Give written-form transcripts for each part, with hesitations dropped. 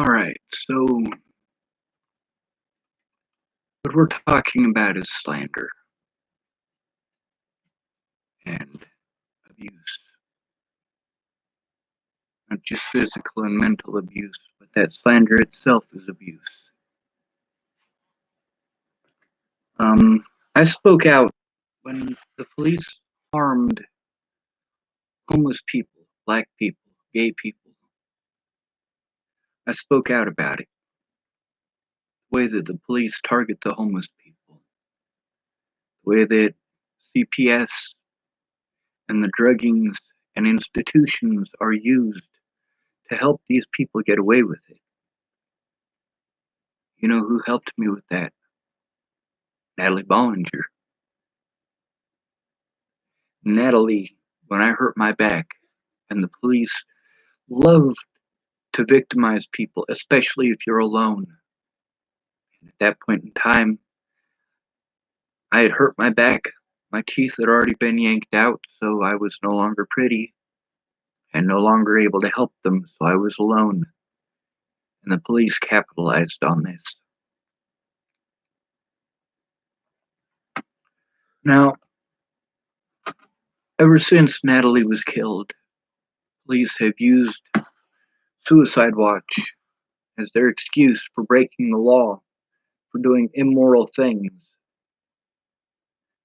Alright, so what we're talking about is slander and abuse. Not just physical and mental abuse, but that slander itself is abuse. I spoke out when the police harmed homeless people, black people, gay people. I spoke out about it. The way that the police target the homeless people, the way that CPS and the druggings and institutions are used to help these people get away with it. You know who helped me with that? Natalie Bollinger. Natalie, when I hurt my back, and the police love to victimize people, especially if you're alone. And at that point in time, I had hurt my back. My teeth had already been yanked out, so I was no longer pretty and no longer able to help them, so I was alone. And the police capitalized on this. Now, ever since Natalie was killed, police have used Suicide Watch as their excuse for breaking the law, for doing immoral things.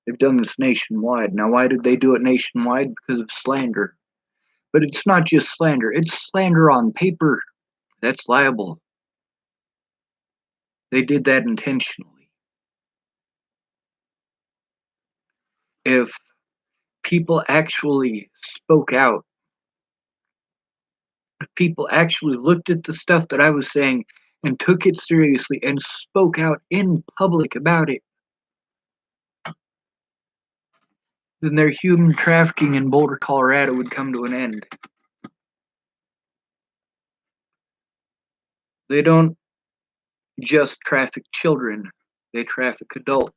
They've done this nationwide. Now, why did they do it nationwide? Because of slander. But it's not just slander, it's slander on paper. That's liable. They did that intentionally. If people actually spoke out, if people actually looked at the stuff that I was saying and took it seriously and spoke out in public about it, then their human trafficking in Boulder, Colorado would come to an end. They don't just traffic children, they traffic adults.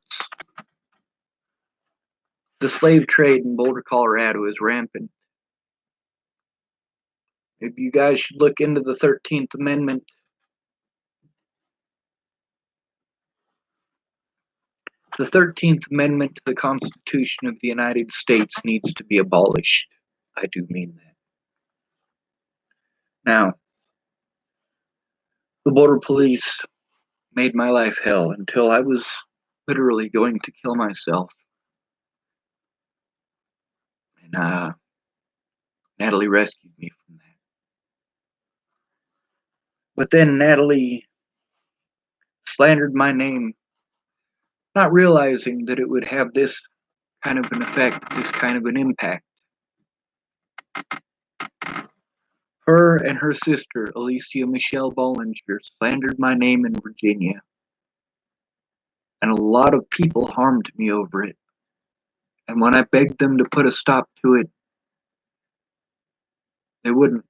The slave trade in Boulder, Colorado is rampant. Maybe you guys should look into the 13th Amendment. The 13th Amendment to the Constitution of the United States needs to be abolished. I do mean that. Now, the border police made my life hell until I was literally going to kill myself. And Natalie rescued me from that. But then Natalie slandered my name, not realizing that it would have this kind of an effect, this kind of an impact. Her and her sister, Alicia Michelle Bollinger, slandered my name in Virginia. And a lot of people harmed me over it. And when I begged them to put a stop to it, they wouldn't.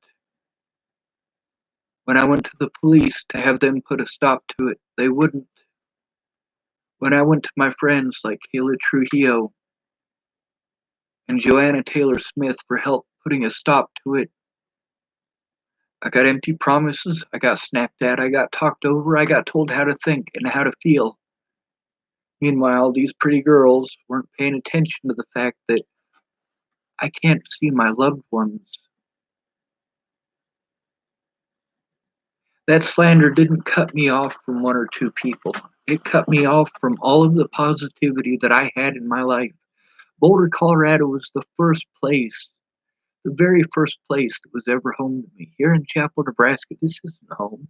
When I went to the police to have them put a stop to it, they wouldn't. When I went to my friends like Kayla Trujillo and Joanna Taylor Smith for help putting a stop to it, I got empty promises, I got snapped at, I got talked over, I got told how to think and how to feel. Meanwhile, these pretty girls weren't paying attention to the fact that I can't see my loved ones. That slander didn't cut me off from one or two people. It cut me off from all of the positivity that I had in my life. Boulder, Colorado was the first place, the very first place that was ever home to me. Here in Chapel, Nebraska, this isn't home.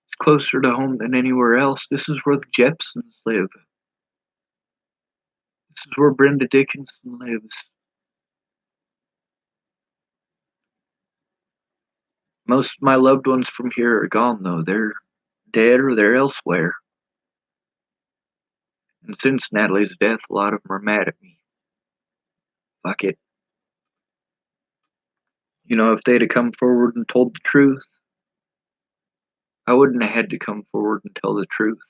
It's closer to home than anywhere else. This is where the Jepsons live. This is where Brenda Dickinson lives. Most of my loved ones from here are gone, though. They're dead or they're elsewhere. And since Natalie's death, a lot of them are mad at me. Fuck it. You know, if they'd have come forward and told the truth, I wouldn't have had to come forward and tell the truth.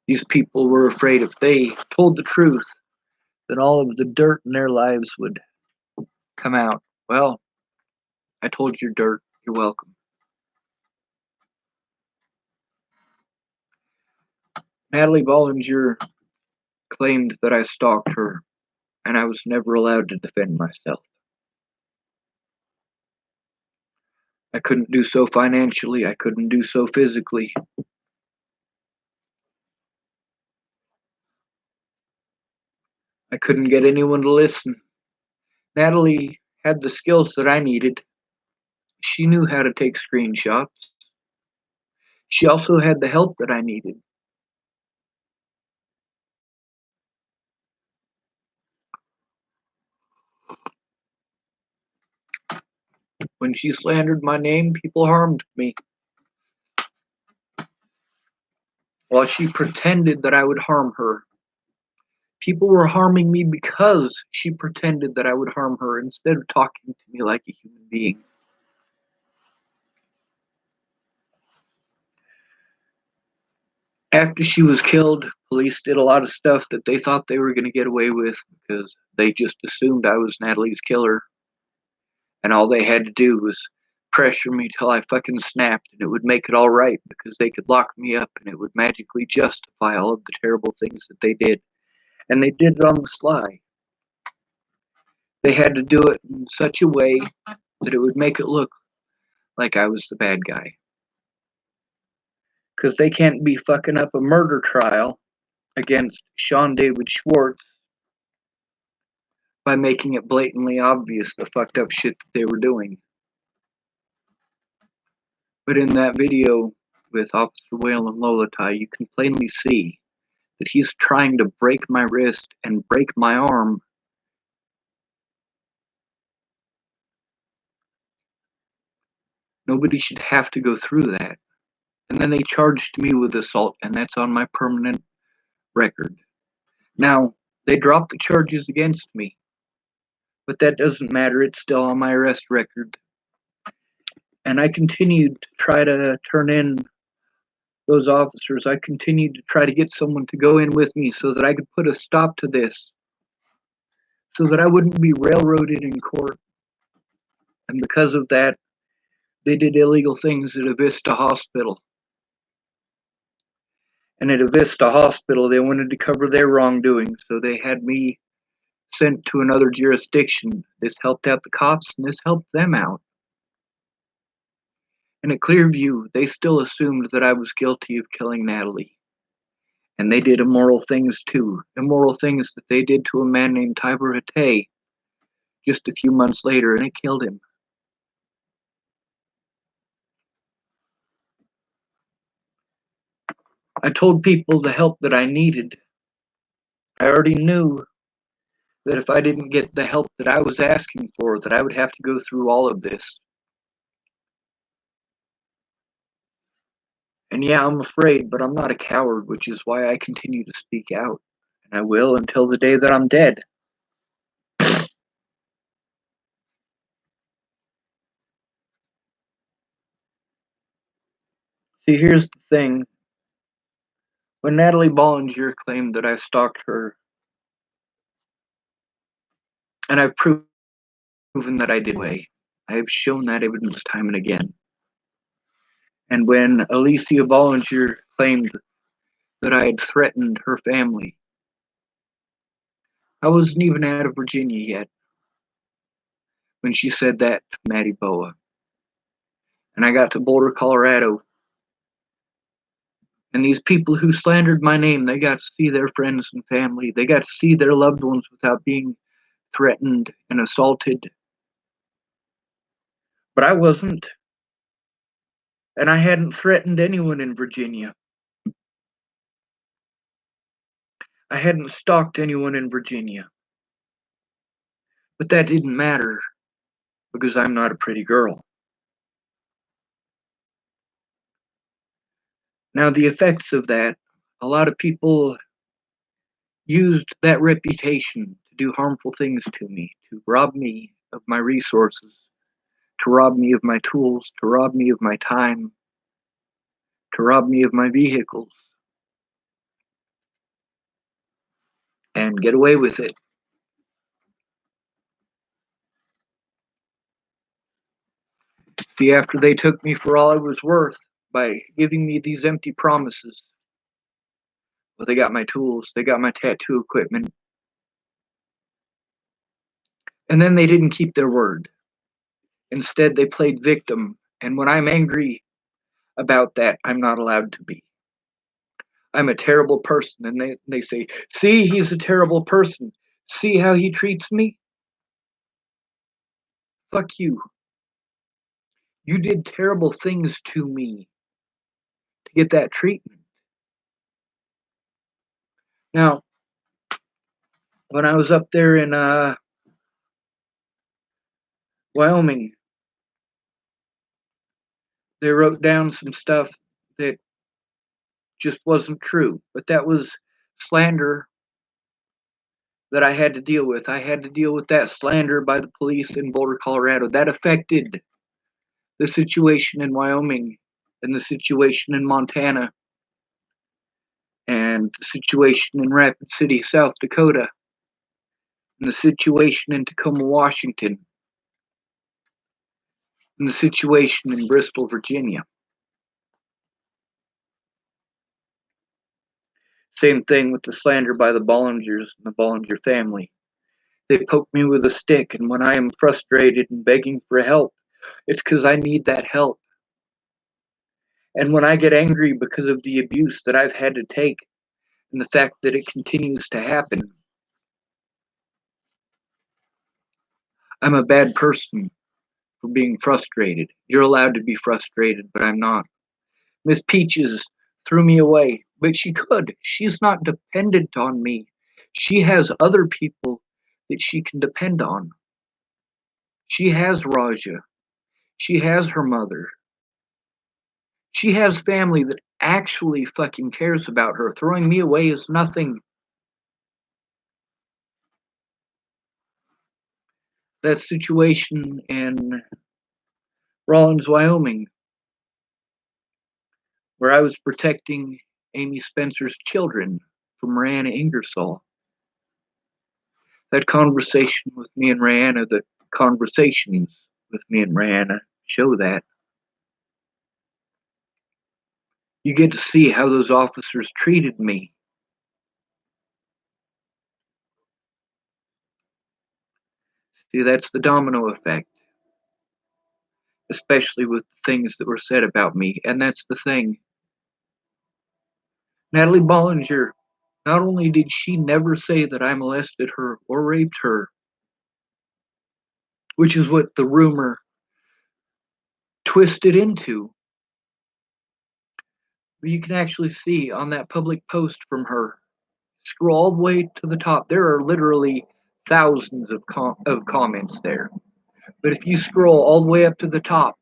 These people were afraid if they told the truth, then all of the dirt in their lives would come out. Well, I told you, dirt, you're welcome. Natalie Bollinger claimed that I stalked her, and I was never allowed to defend myself. I couldn't do so financially, I couldn't do so physically. I couldn't get anyone to listen. Natalie had the skills that I needed. She knew how to take screenshots. She also had the help that I needed. When she slandered my name, people harmed me. While she pretended that I would harm her, people were harming me because she pretended that I would harm her instead of talking to me like a human being. After she was killed, police did a lot of stuff that they thought they were going to get away with because they just assumed I was Natalie's killer. And all they had to do was pressure me till I fucking snapped, and it would make it all right because they could lock me up and it would magically justify all of the terrible things that they did. And they did it on the sly. They had to do it in such a way that it would make it look like I was the bad guy. Because they can't be fucking up a murder trial against Sean David Schwartz by making it blatantly obvious the fucked up shit that they were doing. But in that video with Officer Whale and Lolatai, you can plainly see that he's trying to break my wrist and break my arm. Nobody should have to go through that. And then they charged me with assault, and that's on my permanent record. Now, they dropped the charges against me, but that doesn't matter. It's still on my arrest record. And I continued to try to turn in those officers. I continued to try to get someone to go in with me so that I could put a stop to this, so that I wouldn't be railroaded in court. And because of that, they did illegal things at Avista Hospital. And at Avista Hospital, they wanted to cover their wrongdoing, so they had me sent to another jurisdiction. This helped out the cops, and this helped them out. And at Clearview, they still assumed that I was guilty of killing Natalie. And they did immoral things too. Immoral things that they did to a man named Tiber Hatay just a few months later, and it killed him. I told people the help that I needed. I already knew that if I didn't get the help that I was asking for, that I would have to go through all of this. And yeah, I'm afraid, but I'm not a coward, which is why I continue to speak out. And I will until the day that I'm dead. See, here's the thing. When Natalie Bollinger claimed that I stalked her, and I've proven that I did way, I have shown that evidence time and again. And when Alicia Bollinger claimed that I had threatened her family, I wasn't even out of Virginia yet when she said that to Matty Boa. And I got to Boulder, Colorado, and these people who slandered my name, they got to see their friends and family. They got to see their loved ones without being threatened and assaulted. But I wasn't. And I hadn't threatened anyone in Virginia. I hadn't stalked anyone in Virginia. But that didn't matter because I'm not a pretty girl. Now, the effects of that, a lot of people used that reputation to do harmful things to me, to rob me of my resources, to rob me of my tools, to rob me of my time, to rob me of my vehicles, and get away with it. See, after they took me for all I was worth by giving me these empty promises, well, they got my tools, they got my tattoo equipment, and then they didn't keep their word. Instead, they played victim, and when I'm angry about that, I'm not allowed to be. I'm a terrible person, and they say, see, he's a terrible person. See how he treats me? Fuck you. You did terrible things to me to get that treatment. Now, when I was up there in Wyoming, they wrote down some stuff that just wasn't true, but that was slander that I had to deal with. I had to deal with that slander by the police in Boulder, Colorado. That affected the situation in Wyoming and the situation in Montana and the situation in Rapid City, South Dakota, and the situation in Tacoma, Washington, and the situation in Bristol, Virginia. Same thing with the slander by the Bollingers and the Bollinger family. They poke me with a stick, and when I am frustrated and begging for help, it's because I need that help. And when I get angry because of the abuse that I've had to take and the fact that it continues to happen, I'm a bad person for being frustrated. You're allowed to be frustrated, but I'm not. Miss Peaches threw me away, but she could. She's not dependent on me. She has other people that she can depend on. She has Raja. She has her mother. She has family that actually fucking cares about her. Throwing me away is nothing. That situation in Rawlins, Wyoming, where I was protecting Amy Spencer's children from Rihanna Ingersoll. That conversation with me and Rihanna, the conversations with me and Rihanna show that. You get to see how those officers treated me. See, that's the domino effect, especially with things that were said about me. And that's the thing. Natalie Bollinger, not only did she never say that I molested her or raped her, which is what the rumor twisted into, but you can actually see on that public post from her, scroll all the way to the top, there are literally thousands of comments there. But if you scroll all the way up to the top,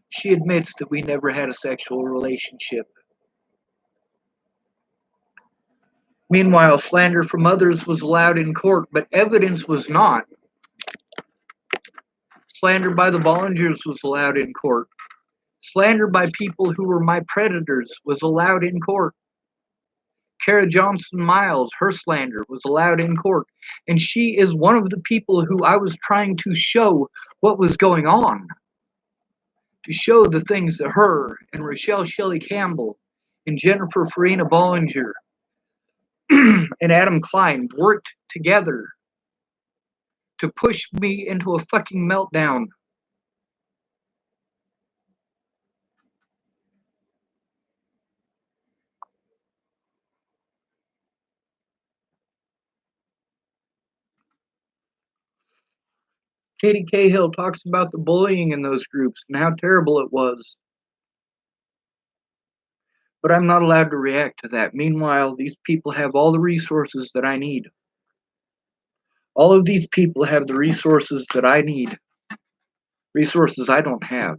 she admits that we never had a sexual relationship. Meanwhile, slander from others was allowed in court, but evidence was not. Slander by the Bollingers was allowed in court. Slander by people who were my predators was allowed in court. Kara Johnson Miles, her slander was allowed in court. And she is one of the people who I was trying to show what was going on. To show the things that her and Rochelle Shelley Campbell and Jennifer Farina Bollinger and Adam Klein worked together to push me into a fucking meltdown. Katie Cahill talks about the bullying in those groups and how terrible it was. But I'm not allowed to react to that. Meanwhile, these people have all the resources that I need. All of these people have the resources that I need, resources I don't have.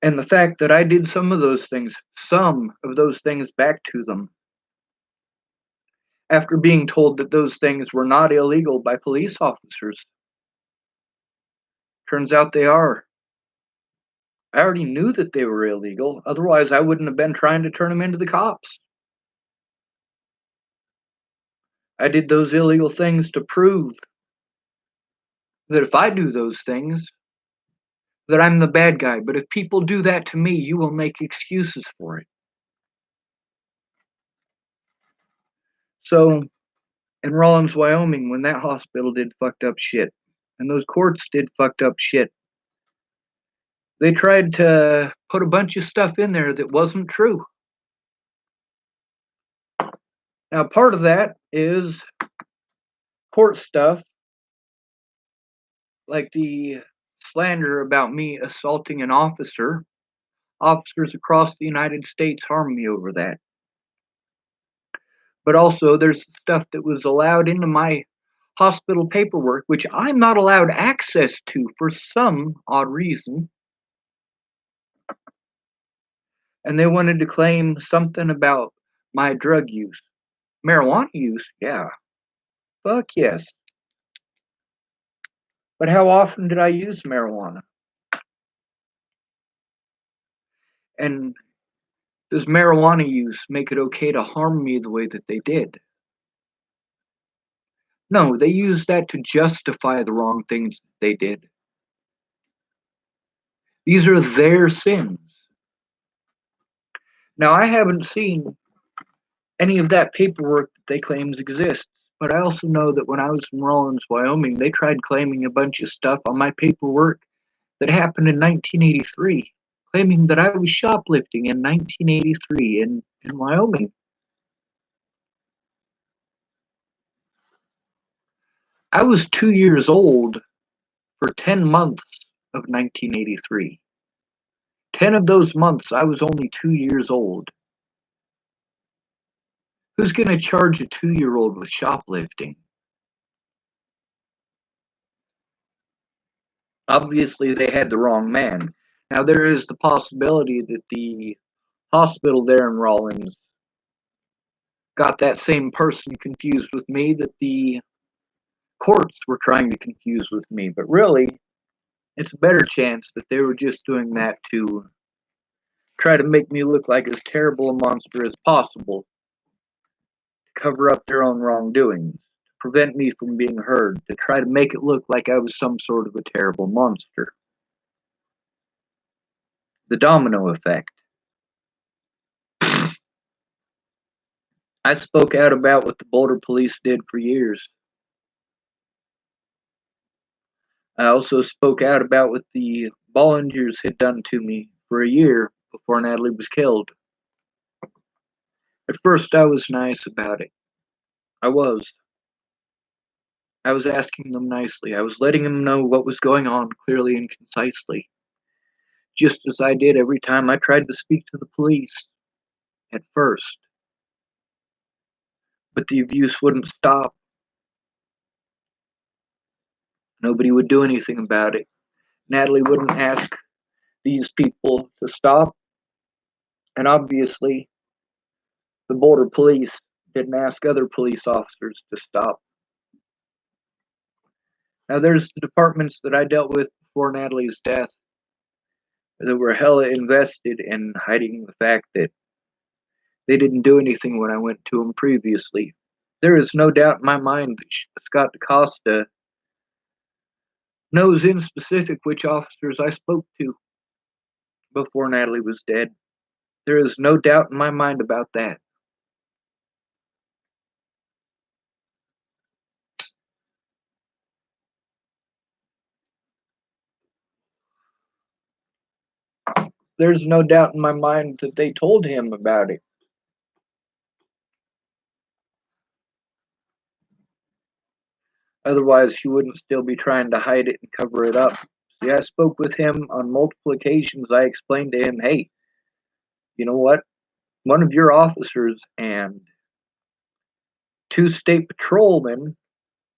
And the fact that I did some of those things back to them, after being told that those things were not illegal by police officers. Turns out they are. I already knew that they were illegal, otherwise I wouldn't have been trying to turn them into the cops. I did those illegal things to prove that if I do those things, that I'm the bad guy. But if people do that to me, you will make excuses for it. So in Rawlins, Wyoming, when that hospital did fucked up shit, and those courts did fucked up shit, they tried to put a bunch of stuff in there that wasn't true. Now, part of that is court stuff, like the slander about me assaulting an officer. Officers across the United States harmed me over that. But also, there's stuff that was allowed into my hospital paperwork, which I'm not allowed access to for some odd reason. And they wanted to claim something about my drug use. Marijuana use, yeah. Fuck yes. But how often did I use marijuana? And does marijuana use make it okay to harm me the way that they did? No, they used that to justify the wrong things that they did. These are their sins. Now, I haven't seen any of that paperwork that they claim exists, but I also know that when I was in Rawlins, Wyoming, they tried claiming a bunch of stuff on my paperwork that happened in 1983, claiming that I was shoplifting in 1983 in Wyoming. I was 2 years old for 10 months of 1983. 10 of those months, I was only 2 years old. Who's going to charge a 2-year-old with shoplifting? Obviously, they had the wrong man. Now, there is the possibility that the hospital there in Rawlins got that same person confused with me that the courts were trying to confuse with me. But really, it's a better chance that they were just doing that to try to make me look like as terrible a monster as possible, to cover up their own wrongdoings, to prevent me from being heard, to try to make it look like I was some sort of a terrible monster. The domino effect. I spoke out about what the Boulder police did for years. I also spoke out about what the bollingers had done to me for a year before Natalie was killed. At first, I was nice about it. I was. I was asking them nicely. I was letting them know what was going on clearly and concisely, just as I did every time I tried to speak to the police at first. But the abuse wouldn't stop. Nobody would do anything about it. Natalie wouldn't ask these people to stop, and obviously, the Boulder police didn't ask other police officers to stop. Now, there's the departments that I dealt with before Natalie's death that were hella invested in hiding the fact that they didn't do anything when I went to them previously. There is no doubt in my mind that Scott DaCosta knows in specific which officers I spoke to before Natalie was dead. There is no doubt in my mind about that. There's no doubt in my mind that they told him about it. Otherwise, he wouldn't still be trying to hide it and cover it up. See, I spoke with him on multiple occasions. I explained to him, hey, you know what? One of your officers and two state patrolmen,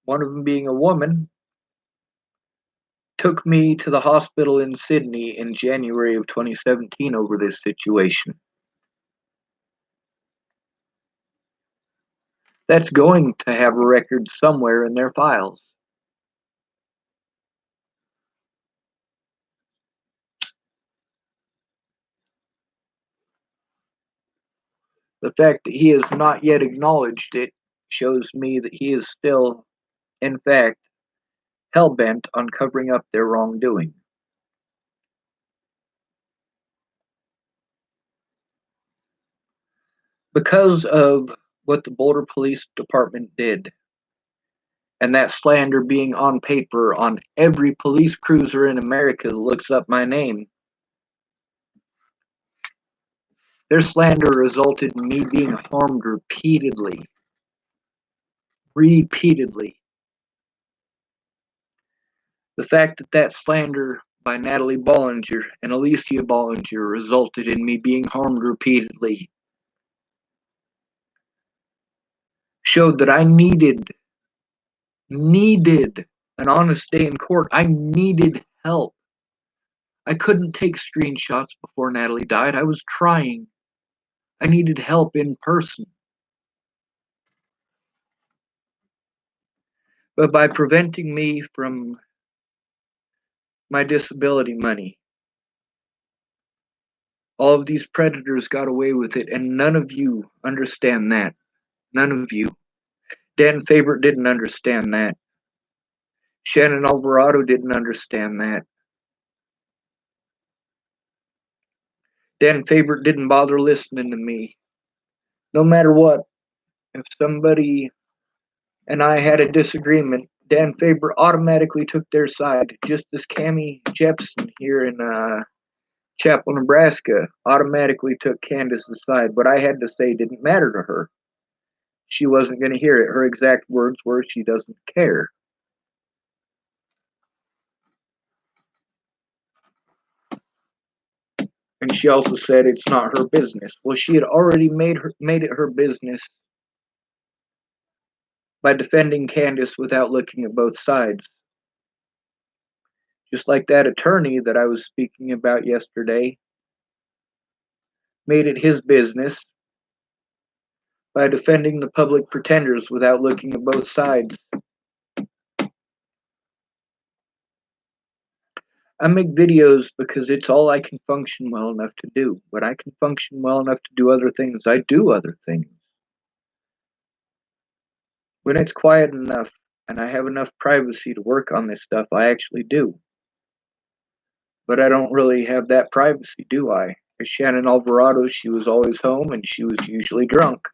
one of them being a woman, took me to the hospital in Sydney in January of 2017 over this situation. That's going to have a record somewhere in their files. The fact that he has not yet acknowledged it shows me that he is still, in fact, hell-bent on covering up their wrongdoing. Because of what the Boulder Police Department did, and that slander being on paper on every police cruiser in America that looks up my name, their slander resulted in me being harmed repeatedly. Repeatedly. The fact that that slander by Natalie Bollinger and Alicia Bollinger resulted in me being harmed repeatedly showed that I needed an honest day in court. I needed help. I couldn't take screenshots before Natalie died. I was trying. I needed help in person. But by preventing me from my disability money, all of these predators got away with it, and none of you understand that. None of you. Dan Favorite didn't understand that. Shannon Alvarado didn't understand that. Dan Favorite didn't bother listening to me. No matter what, if somebody and I had a disagreement, Dan Faber automatically took their side, just as Cammie Jepson here in Chapel, Nebraska, automatically took Candace's side. What I had to say didn't matter to her. She wasn't going to hear it. Her exact words were, she doesn't care. And she also said it's not her business. Well, she had already made it her business by defending Candace without looking at both sides. Just like that attorney that I was speaking about yesterday made it his business by defending the public pretenders without looking at both sides. I make videos because it's all I can function well enough to do. But I can function well enough to do other things. I do other things. When it's quiet enough and I have enough privacy to work on this stuff, I actually do. But I don't really have that privacy, do I? As Shannon Alvarado, she was always home and she was usually drunk.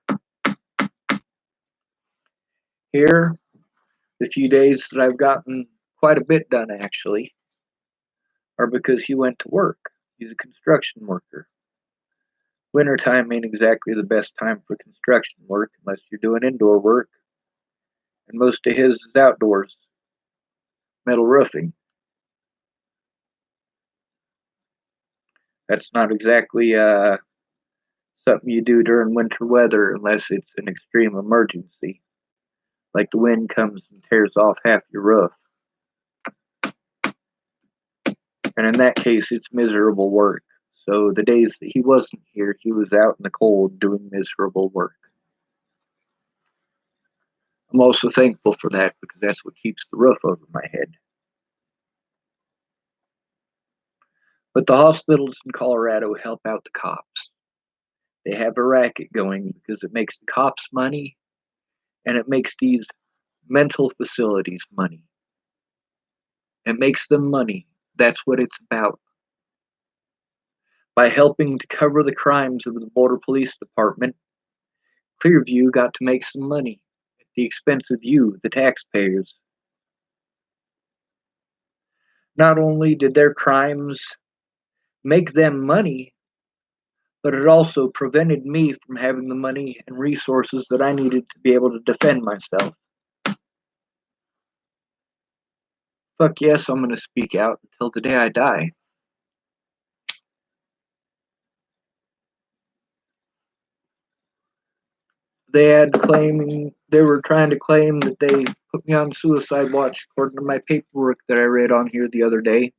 Here, the few days that I've gotten quite a bit done, actually, are because he went to work. He's a construction worker. Wintertime ain't exactly the best time for construction work unless you're doing indoor work, and most of his is outdoors, metal roofing. That's not exactly something you do during winter weather unless it's an extreme emergency, like the wind comes and tears off half your roof. And in that case, it's miserable work. So the days that he wasn't here, he was out in the cold doing miserable work. I'm also thankful for that because that's what keeps the roof over my head. But the hospitals in Colorado help out the cops. They have a racket going because it makes the cops money and it makes these mental facilities money. It makes them money. That's what it's about. By helping to cover the crimes of the Boulder Police Department, Clearview got to make some money at the expense of you, the taxpayers. Not only did their crimes make them money, but it also prevented me from having the money and resources that I needed to be able to defend myself. Fuck yes, I'm going to speak out until the day I die. They were trying to claim that they put me on suicide watch according to my paperwork that I read on here the other day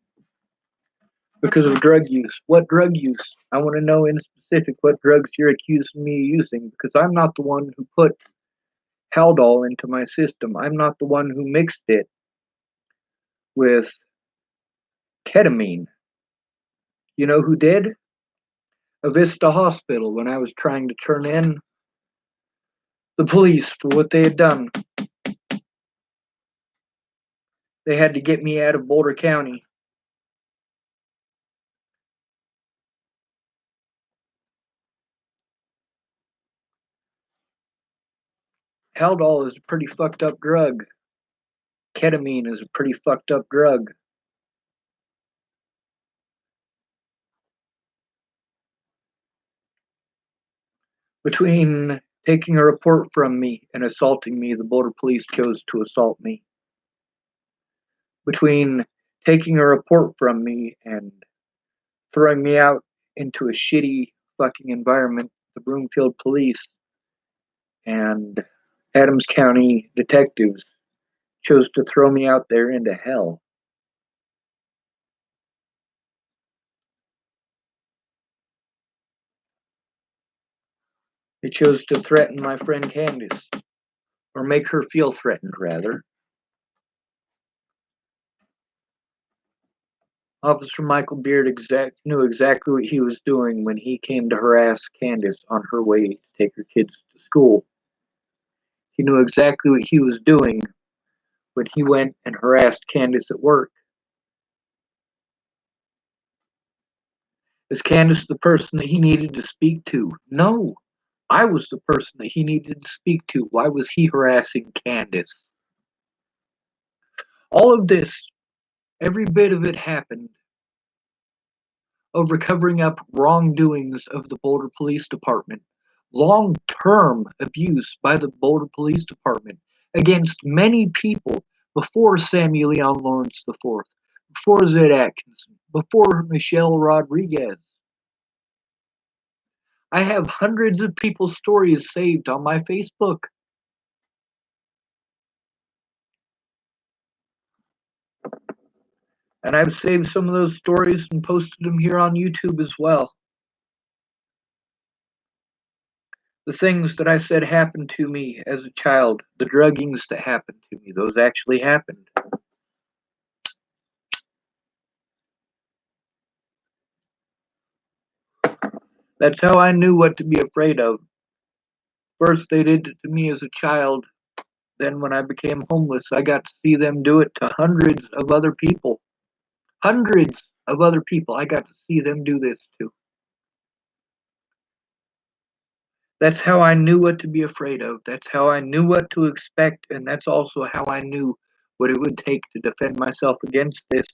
because of drug use. What drug use? I want to know in specific what drugs you're accusing me of using because I'm not the one who put Haldol into my system. I'm not the one who mixed it with ketamine. You know who did? Avista Hospital when I was trying to turn in the police for what they had done. They had to get me out of Boulder County. Haldol is a pretty fucked up drug. Ketamine is a pretty fucked up drug. Between taking a report from me and assaulting me, the Boulder Police chose to assault me. Between taking a report from me and throwing me out into a shitty fucking environment, the Broomfield Police and Adams County detectives chose to throw me out there into hell. They chose to threaten my friend Candace, or make her feel threatened, rather. Officer Michael Beard knew exactly what he was doing when he came to harass Candace on her way to take her kids to school. He knew exactly what he was doing when he went and harassed Candace at work. Is Candace the person that he needed to speak to? No. I was the person that he needed to speak to. Why was he harassing Candace? All of this, every bit of it happened over covering up wrongdoings of the Boulder Police Department, long-term abuse by the Boulder Police Department against many people before Sammy Leon Lawrence IV, before Zed Atkinson, before Michelle Rodriguez. I have hundreds of people's stories saved on my Facebook. And I've saved some of those stories and posted them here on YouTube as well. The things that I said happened to me as a child, the druggings that happened to me, those actually happened. That's how I knew what to be afraid of. First, they did it to me as a child. Then, when I became homeless, I got to see them do it to hundreds of other people. Hundreds of other people I got to see them do this to. That's how I knew what to be afraid of. That's how I knew what to expect. And that's also how I knew what it would take to defend myself against this.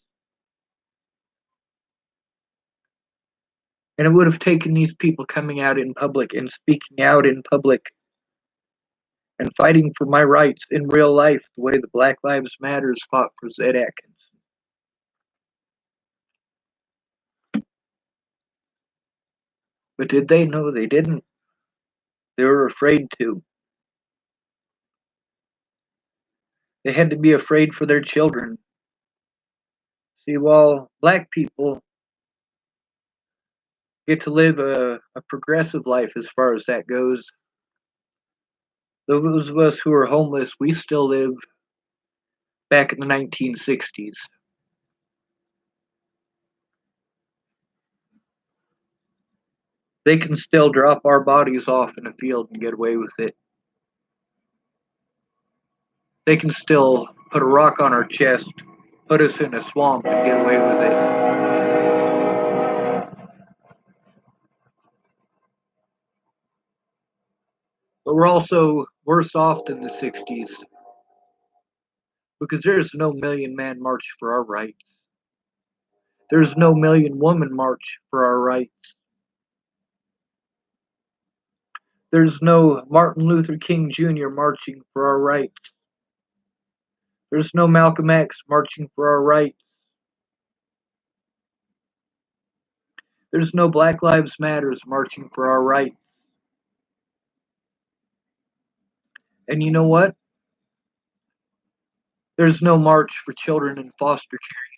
And it would have taken these people coming out in public and speaking out in public and fighting for my rights in real life, the way the Black Lives Matters fought for Zed Atkins. But did they? No, they didn't. They were afraid to. They had to be afraid for their children. See, while black people get to live a progressive life as far as that goes, those of us who are homeless, we still live back in the 1960s. They can still drop our bodies off in a field and get away with it. They can still put a rock on our chest, put us in a swamp, and get away with it. But we're also worse off than the 60s because there's no Million Man March for our rights. There's no Million Woman March for our rights. There's no Martin Luther King Jr. marching for our rights. There's no Malcolm X marching for our rights. There's no Black Lives Matters marching for our rights. And you know what? There's no march for children in foster care